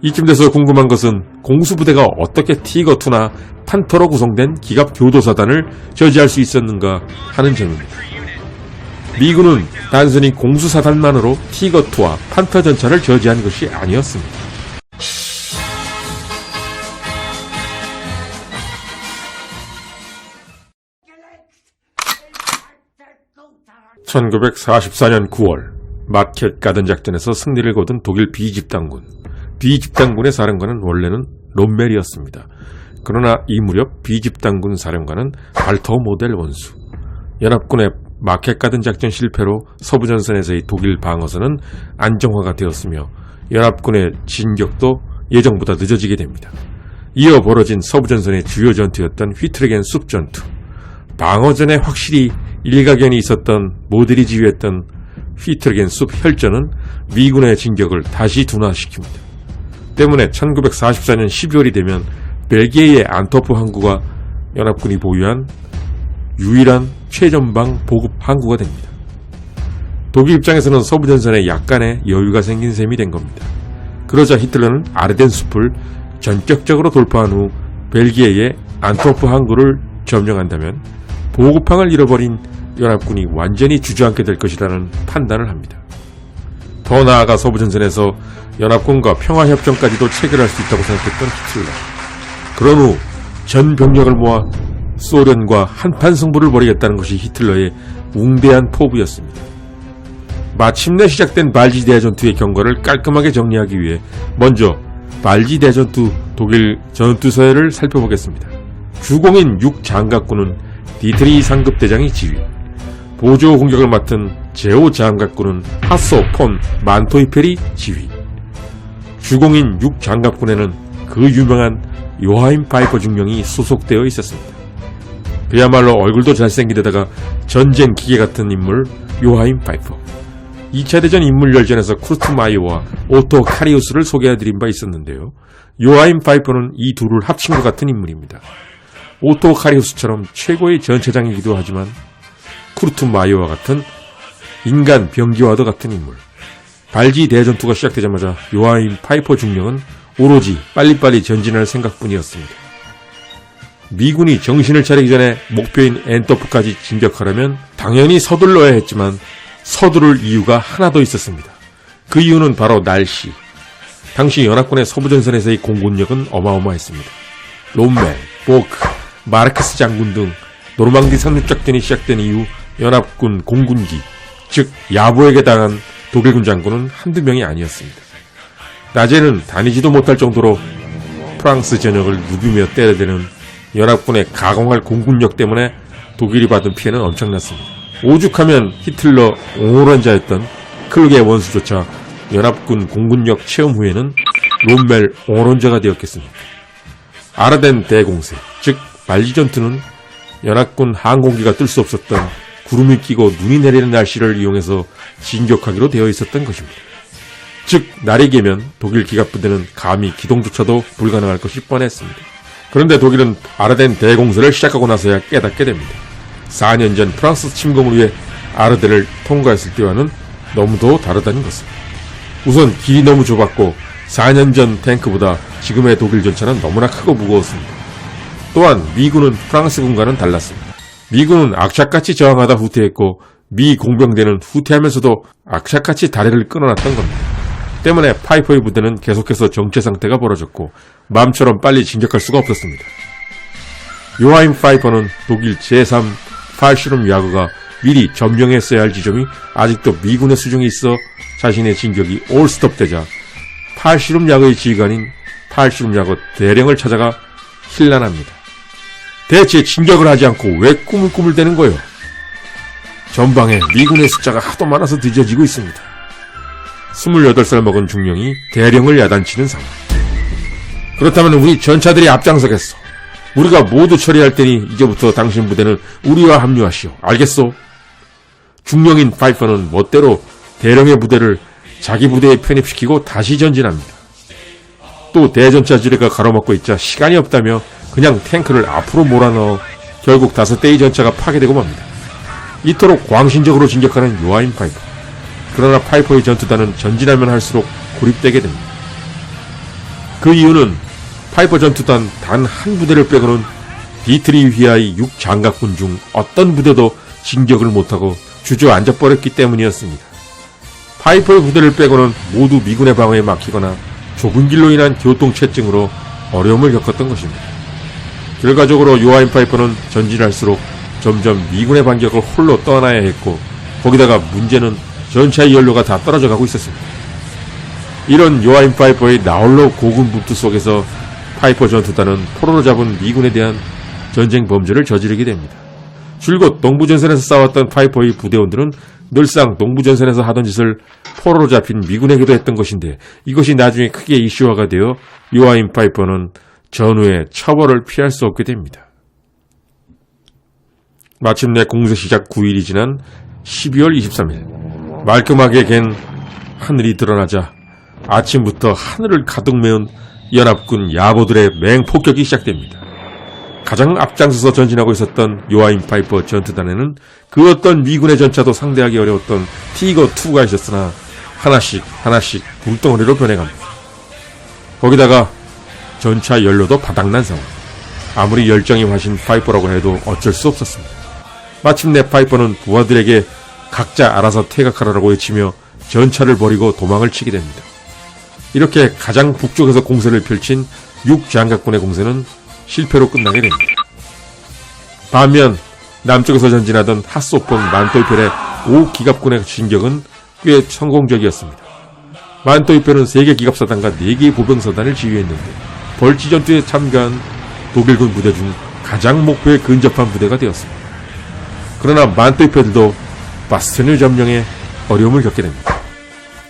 이쯤 돼서 궁금한 것은 공수부대가 어떻게 티거2나 판터로 구성된 기갑 교도사단을 저지할 수 있었는가 하는 점입니다. 미군은 단순히 공수사단만으로 티거2와 판터 전차를 저지한 것이 아니었습니다. 1944년 9월 마켓 가든 작전에서 승리를 거둔 독일 B집단군. B집단군의 사령관은 원래는 롬멜이었습니다. 그러나 이 무렵 B집단군 사령관은 발터 모델 원수. 연합군의 마켓 가든 작전 실패로 서부전선에서의 독일 방어선은 안정화가 되었으며 연합군의 진격도 예정보다 늦어지게 됩니다. 이어 벌어진 서부전선의 주요 전투였던 휘트르겐 숲 전투. 방어전에 확실히 일가견이 있었던 모델이 지휘했던 휘트르겐 숲 혈전은 미군의 진격을 다시 둔화시킵니다. 때문에 1944년 12월이 되면 벨기에의 안토프 항구가 연합군이 보유한 유일한 최전방 보급 항구가 됩니다. 독일 입장에서는 서부전선에 약간의 여유가 생긴 셈이 된 겁니다. 그러자 히틀러는 아르덴 숲을 전격적으로 돌파한 후 벨기에의 안토프 항구를 점령한다면 보급항을 잃어버린 연합군이 완전히 주저앉게 될 것이라는 판단을 합니다. 더 나아가 서부전선에서 연합군과 평화협정까지도 체결할 수 있다고 생각했던 히틀러. 그런 후 전 병력을 모아 소련과 한판 승부를 벌이겠다는 것이 히틀러의 웅대한 포부였습니다. 마침내 시작된 발지 대전투의 경과를 깔끔하게 정리하기 위해 먼저 발지 대전투 독일 전투서열을 살펴보겠습니다. 주공인 6장갑군은 디트리 상급 대장이 지휘, 보조 공격을 맡은 제5 장갑군은 하소 폰 만토이펠이 지휘. 주공인 6장갑군에는 그 유명한 요하임 파이퍼 중령이 소속되어 있었습니다. 그야말로 얼굴도 잘생기데다가 전쟁 기계 같은 인물 요하임 파이퍼. 2차 대전 인물열전에서 쿠르트마이어와 오토 카리우스를 소개해드린 바 있었는데요. 요하임 파이퍼는 이 둘을 합친 것 같은 인물입니다. 오토 카리우스처럼 최고의 전차장이기도 하지만 쿠르트마이어와 같은 인간 병기와도 같은 인물. 발지 대전투가 시작되자마자 요하임 파이퍼 중령은 오로지 빨리빨리 전진할 생각뿐이었습니다. 미군이 정신을 차리기 전에 목표인 엔토프까지 진격하려면 당연히 서둘러야 했지만 서두를 이유가 하나 더 있었습니다. 그 이유는 바로 날씨. 당시 연합군의 서부전선에서의 공군력은 어마어마했습니다. 롬멜, 보크, 마르크스 장군 등 노르망디 상륙작전이 시작된 이후 연합군 공군기, 즉 야부에게 당한 독일군 장군은 한두 명이 아니었습니다. 낮에는 다니지도 못할 정도로 프랑스 전역을 누비며 때려대는 연합군의 가공할 공군력 때문에 독일이 받은 피해는 엄청났습니다. 오죽하면 히틀러 옹호한 자였던 클룩의 원수조차 연합군 공군력 체험 후에는 롬멜 옹호론자가 되었겠습니까? 아르덴 대공세, 즉 발지 전투는 연합군 항공기가 뜰 수 없었던 구름이 끼고 눈이 내리는 날씨를 이용해서 진격하기로 되어 있었던 것입니다. 즉 날이 개면 독일 기갑부대는 감히 기동조차도 불가능할 것이 뻔했습니다. 그런데 독일은 아르덴 대공세를 시작하고 나서야 깨닫게 됩니다. 4년 전 프랑스 침공을 위해 아르덴을 통과했을 때와는 너무도 다르다는 것을. 우선 길이 너무 좁았고 4년 전 탱크보다 지금의 독일 전차는 너무나 크고 무거웠습니다. 또한 미군은 프랑스군과는 달랐습니다. 미군은 악착같이 저항하다 후퇴했고 미 공병대는 후퇴하면서도 악착같이 다리를 끊어놨던 겁니다. 때문에 파이퍼의 부대는 계속해서 정체 상태가 벌어졌고 마음처럼 빨리 진격할 수가 없었습니다. 요하임 파이퍼는 독일 제3 팔슈름 야거가 미리 점령했어야 할 지점이 아직도 미군의 수중에 있어 자신의 진격이 올스톱되자 팔슈름 야거의 지휘관인 팔슈름 야거 대령을 찾아가 힐난합니다. 대체 진격을 하지 않고 왜 꾸물꾸물대는 거요? 전방에 미군의 숫자가 하도 많아서 늦어지고 있습니다. 28살 먹은 중령이 대령을 야단치는 상황. 그렇다면 우리 전차들이 앞장서겠소. 우리가 모두 처리할 테니 이제부터 당신 부대는 우리와 합류하시오. 알겠소? 중령인 파이퍼는 멋대로 대령의 부대를 자기 부대에 편입시키고 다시 전진합니다. 또 대전차 지뢰가 가로막고 있자 시간이 없다며 그냥 탱크를 앞으로 몰아넣어 결국 5대의 전차가 파괴되고 맙니다. 이토록 광신적으로 진격하는 요하임 파이퍼. 그러나 파이퍼의 전투단은 전진하면 할수록 고립되게 됩니다. 그 이유는 파이퍼 전투단 단 한 부대를 빼고는 B-3 6장갑군 중 어떤 부대도 진격을 못하고 주저앉아버렸기 때문이었습니다. 파이퍼의 부대를 빼고는 모두 미군의 방어에 막히거나 좁은 길로 인한 교통체증으로 어려움을 겪었던 것입니다. 결과적으로 요하임 파이퍼는 전진할수록 점점 미군의 반격을 홀로 떠나야 했고, 거기다가 문제는 전차의 연료가 다 떨어져 가고 있었습니다. 이런 요하임 파이퍼의 나홀로 고군분투 속에서 파이퍼 전투단은 포로로 잡은 미군에 대한 전쟁 범죄를 저지르게 됩니다. 줄곧 동부전선에서 싸웠던 파이퍼의 부대원들은 늘상 동부전선에서 하던 짓을 포로로 잡힌 미군에게도 했던 것인데, 이것이 나중에 크게 이슈화가 되어 요하임 파이퍼는 전후에 처벌을 피할 수 없게 됩니다. 마침내 공세 시작 9일이 지난 12월 23일, 말끔하게 갠 하늘이 드러나자 아침부터 하늘을 가득 메운 연합군 야보들의 맹폭격이 시작됩니다. 가장 앞장서서 전진하고 있었던 요하임 파이퍼 전투단에는 그 어떤 미군의 전차도 상대하기 어려웠던 티거2가 있었으나 하나씩 불덩어리로 변해갑니다. 거기다가 전차 연료도 바닥난 상황. 아무리 열정이 화신 파이퍼라고 해도 어쩔 수 없었습니다. 마침내 파이퍼는 부하들에게 각자 알아서 퇴각하라고 외치며 전차를 버리고 도망을 치게 됩니다. 이렇게 가장 북쪽에서 공세를 펼친 6장갑군의 공세는 실패로 끝나게 됩니다. 반면 남쪽에서 전진하던 핫소폰 만토이펠의 5기갑군의 진격은 꽤 성공적이었습니다. 만토이펠은 3개 기갑사단과 4개의 보병사단을 지휘했는데 벌지 전투에 참가한 독일군 부대 중 가장 목표에 근접한 부대가 되었습니다. 그러나 만토이펠도 바스토누 점령에 어려움을 겪게 됩니다.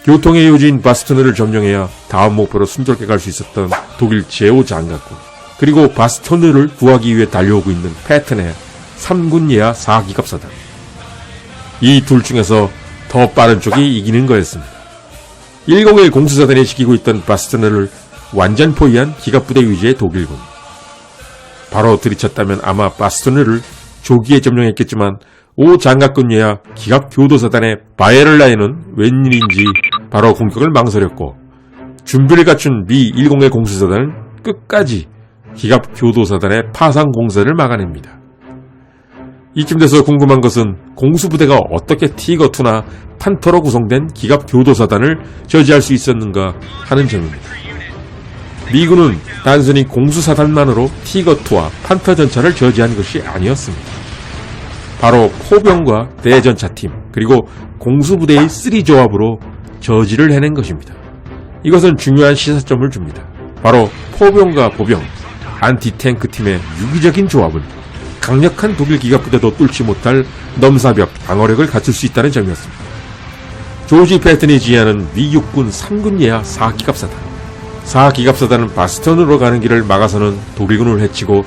교통의 요지인 바스토누를 점령해야 다음 목표로 순조롭게 갈 수 있었던 독일 제5장갑군, 그리고 바스토누를 구하기 위해 달려오고 있는 패튼의 3군 예하 4기갑사단. 이 둘 중에서 더 빠른 쪽이 이기는 거였습니다. 101 공수사단이 지키고 있던 바스토누를 완전 포위한 기갑부대 위주의 독일군. 바로 들이쳤다면 아마 바스토누를 조기에 점령했겠지만 5장갑군 예하 기갑교도사단의 바에를라인은 웬일인지 바로 공격을 망설였고, 준비를 갖춘 미 101 공수사단은 끝까지 기갑교도사단의 파상 공세를 막아냅니다. 이쯤 돼서 궁금한 것은 공수부대가 어떻게 티거2나 판터로 구성된 기갑교도사단을 저지할 수 있었는가 하는 점입니다. 미군은 단순히 공수사단만으로 티거2와 판터 전차를 저지한 것이 아니었습니다. 바로 포병과 대전차팀 그리고 공수부대의 3조합으로 저지를 해낸 것입니다. 이것은 중요한 시사점을 줍니다. 바로 포병과 보병, 안티탱크팀의 유기적인 조합은 강력한 독일 기갑부대도 뚫지 못할 넘사벽 방어력을 갖출 수 있다는 점이었습니다. 조지 패튼이 지휘하는 미 육군 3군 예하 4기갑사단. 4기갑사단은 바스턴으로 가는 길을 막아서는 독일군을 해치고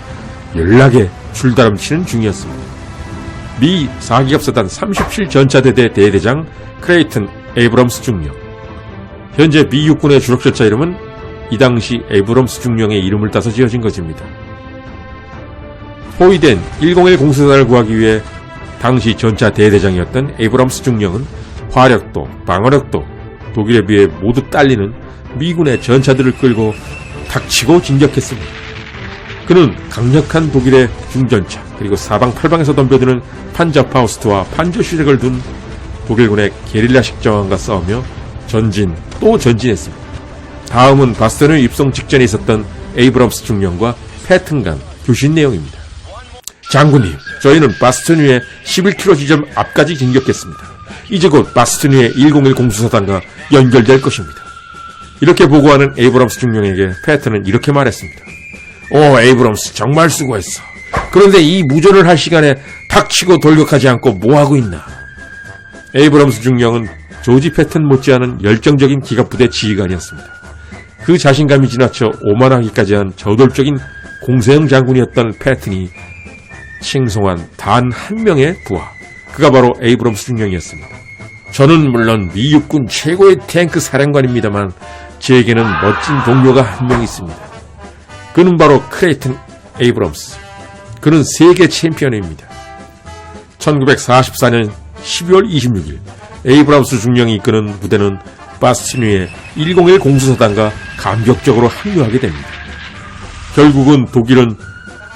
연락에 줄다름치는 중이었습니다. 미 4기갑사단 37전차대대 대대장 크레이튼 에이브럼스 중령. 현재 미 육군의 주력 전차 이름은 이 당시 에이브럼스 중령의 이름을 따서 지어진 것입니다. 포위된 101 공수사단을 구하기 위해 당시 전차 대대장이었던 에이브럼스 중령은 화력도 방어력도 독일에 비해 모두 딸리는 미군의 전차들을 끌고 닥치고 진격했습니다. 그는 강력한 독일의 중전차 그리고 사방팔방에서 덤벼드는 판저파우스트와 판저슈렉을 둔 독일군의 게릴라식 저항과 싸우며 전진 또 전진했습니다. 다음은 바스턴을 입성 직전에 있었던 에이브럼스 중령과 패튼 간 교신 내용입니다. 장군님, 저희는 바스턴 위에 11km 지점 앞까지 진격했습니다. 이제 곧 바스턴 위에 101 공수사단과 연결될 것입니다. 이렇게 보고하는 에이브럼스 중령에게 패튼은 이렇게 말했습니다. 오, 에이브럼스 정말 수고했어. 그런데 이 무전을 할 시간에 닥치고 돌격하지 않고 뭐하고 있나? 에이브럼스 중령은 조지 패튼 못지않은 열정적인 기갑부대 지휘관이었습니다. 그 자신감이 지나쳐 오만하기까지 한 저돌적인 공세형 장군이었던 패튼이 칭송한 단 한 명의 부하, 그가 바로 에이브럼스 중령이었습니다. 저는 물론 미 육군 최고의 탱크 사령관입니다만 제게는 멋진 동료가 한 명 있습니다. 그는 바로 크레이튼 에이브럼스. 그는 세계 챔피언입니다. 1944년 12월 26일 에이브럼스 중령이 이끄는 부대는 바스턴 위에 101 공수사단과 감격적으로 합류하게 됩니다. 결국은 독일은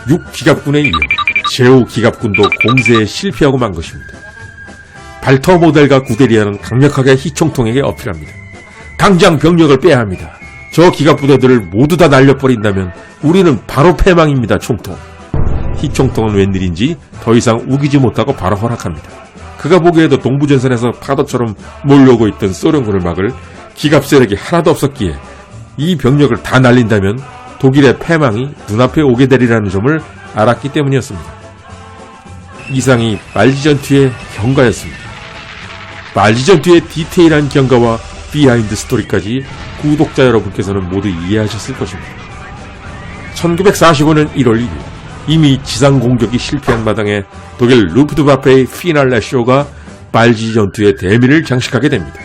6기갑군에 이어 제5기갑군도 공세에 실패하고 만 것입니다. 발터 모델과 구데리아는 강력하게 히총통에게 어필합니다. 당장 병력을 빼야 합니다. 저 기갑부대들을 모두 다 날려버린다면 우리는 바로 패망입니다, 총통. 히총통은 웬일인지 더 이상 우기지 못하고 바로 허락합니다. 그가 보기에도 동부전선에서 파도처럼 몰려오고 있던 소련군을 막을 기갑 세력이 하나도 없었기에 이 병력을 다 날린다면 독일의 패망이 눈앞에 오게 되리라는 점을 알았기 때문이었습니다. 이상이 말지전투의 경과였습니다. 말지전투의 디테일한 경과와 비하인드 스토리까지 구독자 여러분께서는 모두 이해하셨을 것입니다. 1945년 1월 1일 이미 지상 공격이 실패한 마당에 독일 루프트와페의 피날레 쇼가 말지전투의 대미를 장식하게 됩니다.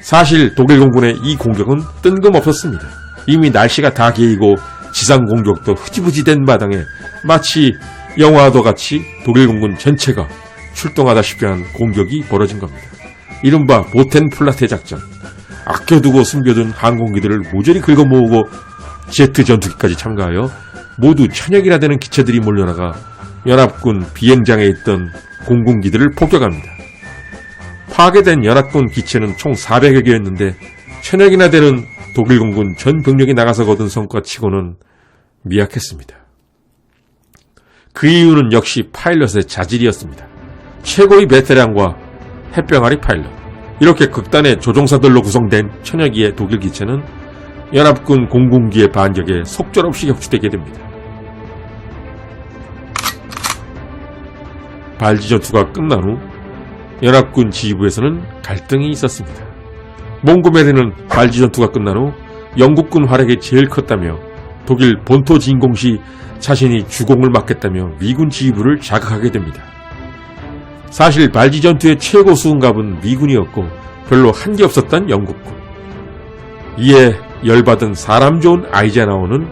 사실 독일 공군의 이 공격은 뜬금없었습니다. 이미 날씨가 다 개이고 지상 공격도 흐지부지 된 마당에 마치 영화도 같이 독일 공군 전체가 출동하다시피 한 공격이 벌어진 겁니다. 이른바 보텐플라테 작전. 아껴두고 숨겨둔 항공기들을 모조리 긁어모으고 제트 전투기까지 참가하여 모두 1000여 되는 기체들이 몰려나가 연합군 비행장에 있던 공군기들을 폭격합니다. 파괴된 연합군 기체는 총 400여 개였는데 1000여 되는 독일 공군 전 병력이 나가서 거둔 성과치고는 미약했습니다. 그 이유는 역시 파일럿의 자질이었습니다. 최고의 베테랑과 햇병아리 파일럿, 이렇게 극단의 조종사들로 구성된 1000여 기의 독일 기체는 연합군 공군기의 반격에 속절없이 격추되게 됩니다. 발지 전투가 끝난 후 연합군 지휘부에서는 갈등이 있었습니다. 몽고메리는 발지 전투가 끝난 후 영국군 활약이 제일 컸다며 독일 본토 진공 시 자신이 주공을 맡겠다며 미군 지휘부를 자극하게 됩니다. 사실 발지 전투의 최고 수훈갑은 미군이었고 별로 한 게 없었던 영국군. 이에 열받은 사람 좋은 아이젠하워는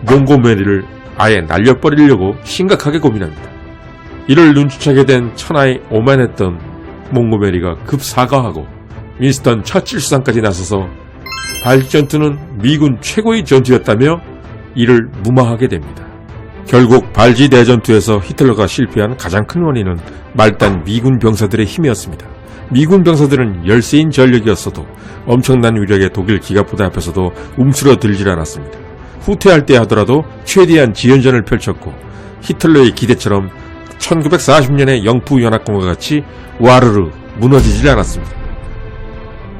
몽고메리를 아예 날려버리려고 심각하게 고민합니다. 이를 눈치채게 된 천하의 오만했던 몽고메리가 급 사과하고 윈스턴 처칠 수상까지 나서서 발지 전투는 미군 최고의 전투였다며 이를 무마하게 됩니다. 결국 발지 대전투에서 히틀러가 실패한 가장 큰 원인은 말단 미군 병사들의 힘이었습니다. 미군 병사들은 열세인 전력이었어도 엄청난 위력의 독일 기갑부대 앞에서도 움츠러들질 않았습니다. 후퇴할 때 하더라도 최대한 지연전을 펼쳤고 히틀러의 기대처럼 1940년의 영푸연합군과 같이 와르르 무너지질 않았습니다.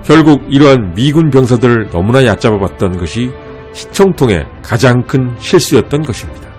결국 이러한 미군 병사들을 너무나 얕잡아봤던 것이 히총통의 가장 큰 실수였던 것입니다.